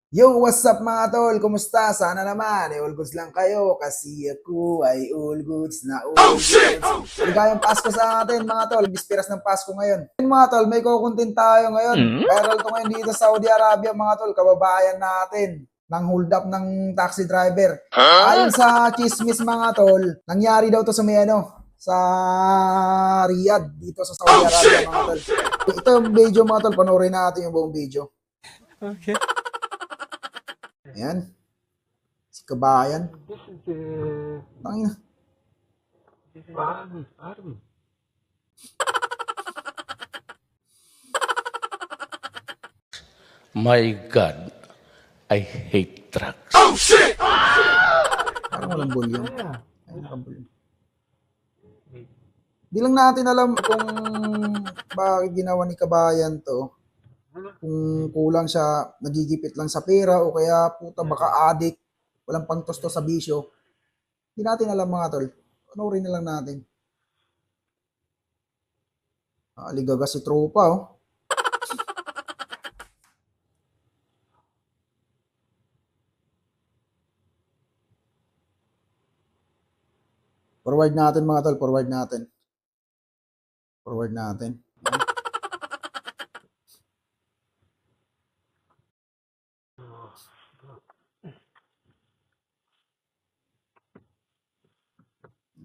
Yo, what's up mga tol? Kumusta? Sana naman, all goods lang kayo kasi ako ay all goods na all goods. Ligayang Pasko sa atin mga tol, bispiras ng Pasko ngayon. Mga tol, may kukuntin tayo ngayon. Viral to ngayon dito sa Saudi Arabia mga tol, kababayan natin ng hold up ng taxi driver. Ayon sa chismis mga tol, nangyari daw to sa may sa Riyadh dito sa Saudi Arabia mga tol. Ito yung video mga tol, panoorin natin yung buong video. Okay. Ayan. Si kabayan. This is the Tangina. army. My God, I hate trucks. Parang walang volume. Ayun, walang volume. Di lang natin alam kung bakit ginawa ni kabayan to. Kung kulang siya, nagigipit lang sa pera o kaya puta baka addict, walang pangtosto sa bisyo. Hindi natin alam mga tol. Panoorin na lang natin. Aligaga si tropa oh. Forward natin mga tol, forward natin. Forward natin.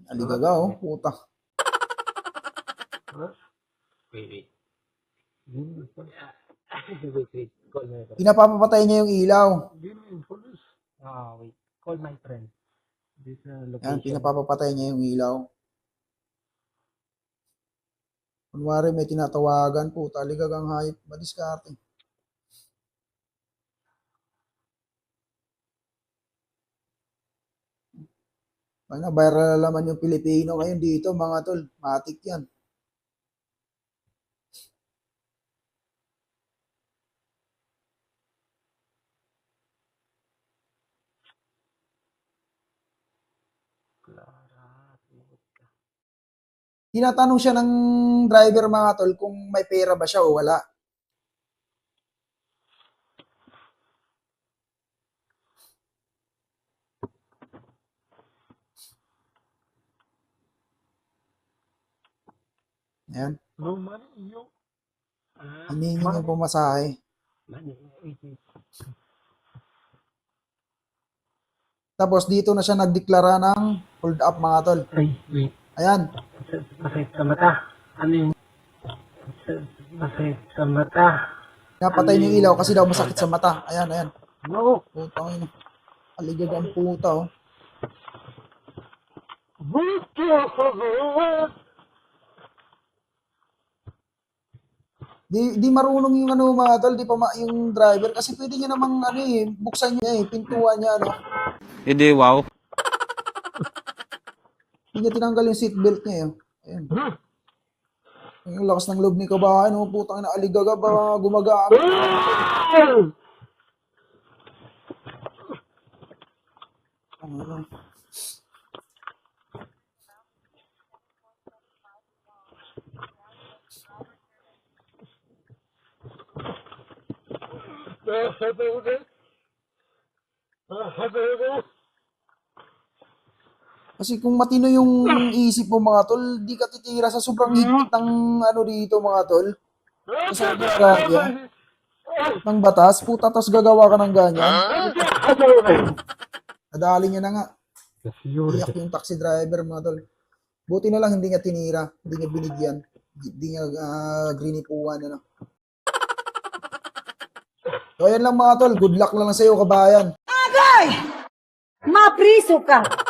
Aligaga oh, puta. Wait. Wait. Call my friend. Pinapapatay niya yung ilaw. Wait. Call my friend. This Yan, location. pinapapatay niya yung ilaw. Kunwari may tinatawagan po, taligagang hayop, madiskarte. Ano, viral naman yung Pilipino ngayon dito, mga tol. Matik yan. Tinatanong siya ng driver, mga tol, kung may pera ba siya o wala. Ayan. No money, yo. Hinihingi niya yung pumasahe. Money. Wait. Tapos dito na siya nagdeklara ng hold up, mga tol. Ay, wait. Ayan. Masakit sa mata. Ano yung... Masakit sa mata. Napatay niya yung ilaw kasi daw masakit sa mata. Ayan, ayan. No. Putang ina. Aligaga ang puta, oh. Di marunong yung mga tol, di pa yung driver kasi pwede niya namang buksan niya pintuan niya Hindi, wow. Hindi niya tinanggal yung seatbelt niya Ayun. Yung lakas ng loob ni kabahan, putang ina, aligaga ba gumagamit. Ano? Kasi kung matino yung isip mo mga tol, di ka titira sa sobrang higpit ng dito mga tol. Sa Saudi Arabia, ng batas, puta, tas gagawa ka ng ganyan. Nadali niya na nga. Iyak yung taxi driver mga tol. Buti na lang hindi niya tinira, hindi niya binigyan, hindi niya grinipuan. So ayan lang mga tol, good luck lang sa'yo kabayan. Agay! Mapriso ka!